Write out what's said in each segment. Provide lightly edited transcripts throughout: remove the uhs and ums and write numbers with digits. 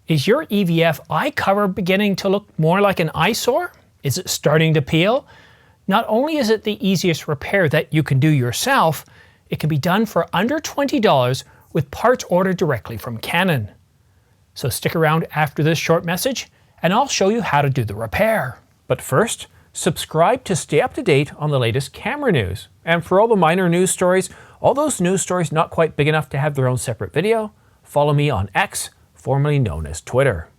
Is your EVF eye cover beginning to look more like an eyesore? Is it starting to peel? Not only is it the easiest repair that you can do yourself, it can be done for under $20 with parts ordered directly from Canon. So stick around after this short message and I'll show you how to do the repair. But first, subscribe to stay up to date on the latest camera news. And for all the minor news stories, all those news stories not quite big enough to have their own separate video, follow me on X, formerly known as Twitter.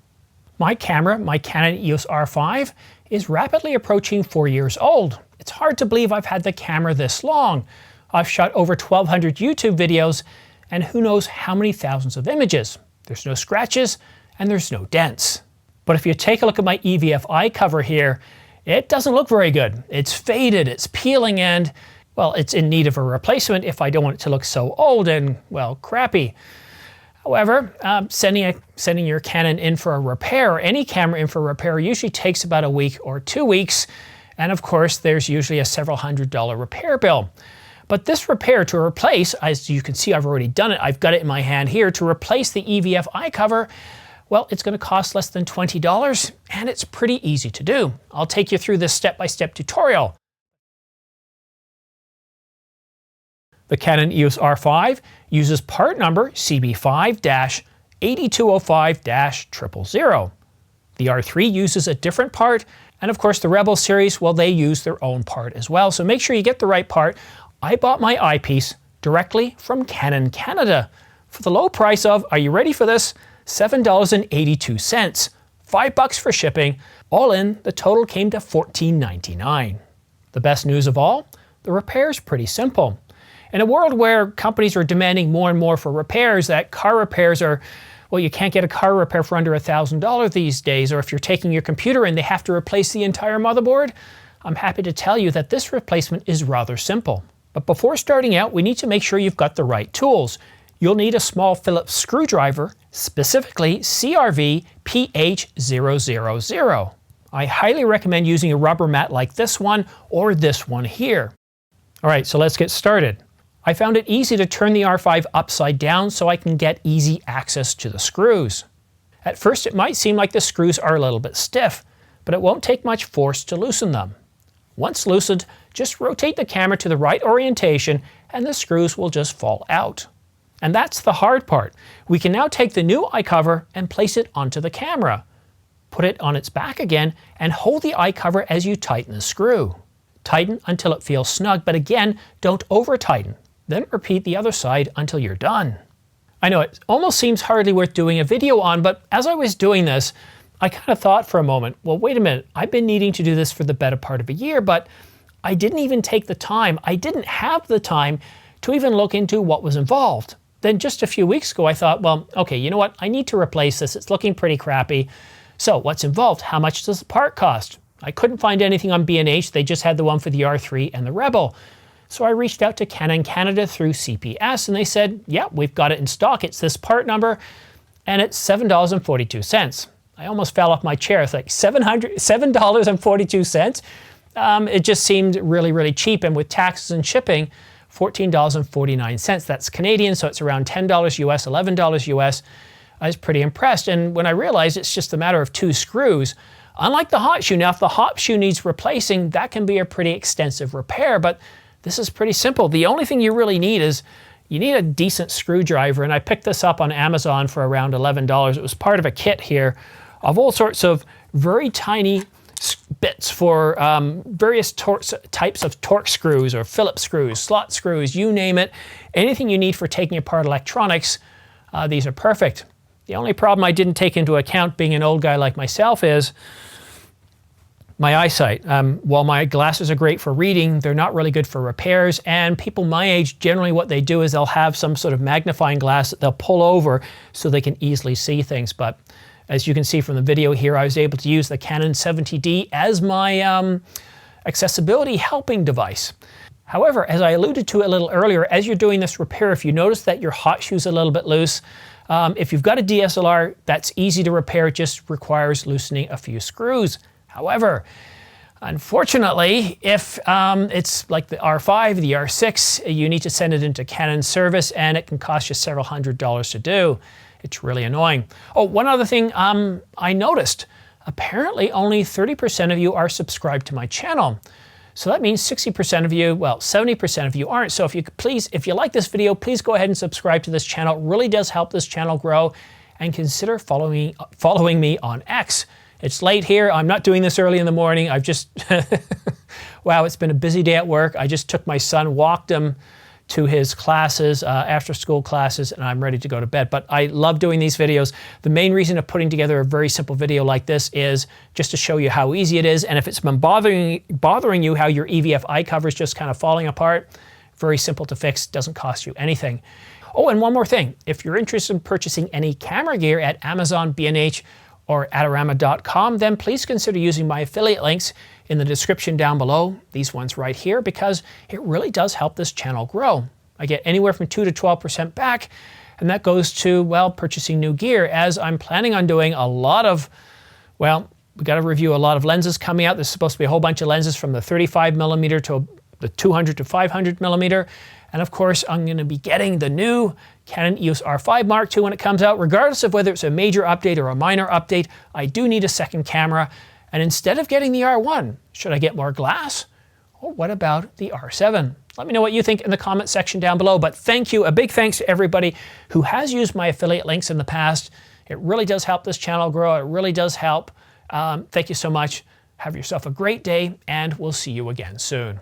My camera, my Canon EOS R5, is rapidly approaching 4 years old. It's hard to believe I've had the camera this long. I've shot over 1,200 YouTube videos and who knows how many thousands of images. There's no scratches and there's no dents. But if you take a look at my EVF eye cover here, it doesn't look very good. It's faded, it's peeling, and well, it's in need of a replacement if I don't want it to look so old and, well, crappy. However, sending your Canon in for a repair, or any camera in for a repair, usually takes about a week or 2 weeks. And of course, there's usually a several $100 repair bill. But this repair to replace, as you can see, I've already done it. I've got it in my hand here to replace the EVF eye cover. Well, it's going to cost less than $20 and it's pretty easy to do. I'll take you through this step-by-step tutorial. The Canon EOS R5 uses part number CB5-8205-000. The R3 uses a different part, and of course the Rebel series, well, they use their own part as well. So make sure you get the right part. I bought my eyepiece directly from Canon Canada for the low price of, are you ready for this? $7.82. $5 for shipping. All in, the total came to $14.99. The best news of all, the repair's pretty simple. In a world where companies are demanding more and more for repairs, that car repairs are, well, you can't get a car repair for under $1,000 these days, or if you're taking your computer and they have to replace the entire motherboard, I'm happy to tell you that this replacement is rather simple. But before starting out, we need to make sure you've got the right tools. You'll need a small Phillips screwdriver, specifically CRV PH000. I highly recommend using a rubber mat like this one or this one here. All right, so let's get started. I found it easy to turn the R5 upside down so I can get easy access to the screws. At first it might seem like the screws are a little bit stiff, but it won't take much force to loosen them. Once loosened, just rotate the camera to the right orientation and the screws will just fall out. And that's the hard part. We can now take the new eye cover and place it onto the camera. Put it on its back again and hold the eye cover as you tighten the screw. Tighten until it feels snug, but again, don't over tighten. Then repeat the other side until you're done. I know it almost seems hardly worth doing a video on, but as I was doing this, I kind of thought for a moment, well, wait a minute, I've been needing to do this for the better part of a year, but I didn't even take the time. I didn't have the time to even look into what was involved. Then just a few weeks ago, I thought, well, okay, you know what? I need to replace this. It's looking pretty crappy. So what's involved? How much does the part cost? I couldn't find anything on B&H. They just had the one for the R3 and the Rebel. So I reached out to Canon Canada through CPS and they said, yeah, we've got it in stock. It's this part number and it's $7.42. I almost fell off my chair. It's like $7.42. It just seemed really, really cheap. And with taxes and shipping, $14.49. That's Canadian, so it's around $10 US, $11 US. I was pretty impressed. And when I realized it's just a matter of 2 screws, unlike the hot shoe, now if the hot shoe needs replacing, that can be a pretty extensive repair, but this is pretty simple. The only thing you really need is you need a decent screwdriver, and I picked this up on Amazon for around $11. It was part of a kit here of all sorts of very tiny bits for various types of torque screws or Phillips screws, slot screws, you name it. Anything you need for taking apart electronics, these are perfect. The only problem I didn't take into account, being an old guy like myself, is my eyesight. While my glasses are great for reading, they're not really good for repairs, and people my age, generally what they do is they'll have some sort of magnifying glass that they'll pull over so they can easily see things. But as you can see from the video here, I was able to use the Canon 70D as my accessibility helping device. However, as I alluded to a little earlier, as you're doing this repair, if you notice that your hot shoe's a little bit loose, if you've got a DSLR, that's easy to repair, it just requires loosening a few screws. However, unfortunately, if it's like the R5, the R6, you need to send it into Canon service and it can cost you several $100s to do. It's really annoying. Oh, one other thing I noticed. Apparently only 30% of you are subscribed to my channel. So that means 60% of you, well, 70% of you aren't. So if you like this video, please go ahead and subscribe to this channel. It really does help this channel grow, and consider following me on X. It's late here. I'm not doing this early in the morning. I've just, wow, it's been a busy day at work. I just took my son, walked him to his classes, after school classes, and I'm ready to go to bed. But I love doing these videos. The main reason of putting together a very simple video like this is just to show you how easy it is. And if it's been bothering you how your EVF eye cover is just kind of falling apart, very simple to fix, doesn't cost you anything. Oh, and one more thing. If you're interested in purchasing any camera gear at Amazon, B&H, or Adorama.com, then please consider using my affiliate links in the description down below, these ones right here, because it really does help this channel grow. I get anywhere from 2 to 12% back, and that goes to, well, purchasing new gear, as I'm planning on doing a lot of, well, we got to review a lot of lenses coming out. There's supposed to be a whole bunch of lenses from the 35mm to the 200 to 500mm. And of course, I'm going to be getting the new Canon EOS R5 Mark II when it comes out. Regardless of whether it's a major update or a minor update, I do need a second camera. And instead of getting the R1, should I get more glass? Or what about the R7? Let me know what you think in the comment section down below. But thank you, a big thanks to everybody who has used my affiliate links in the past. It really does help this channel grow. It really does help. Thank you so much. Have yourself a great day, and we'll see you again soon.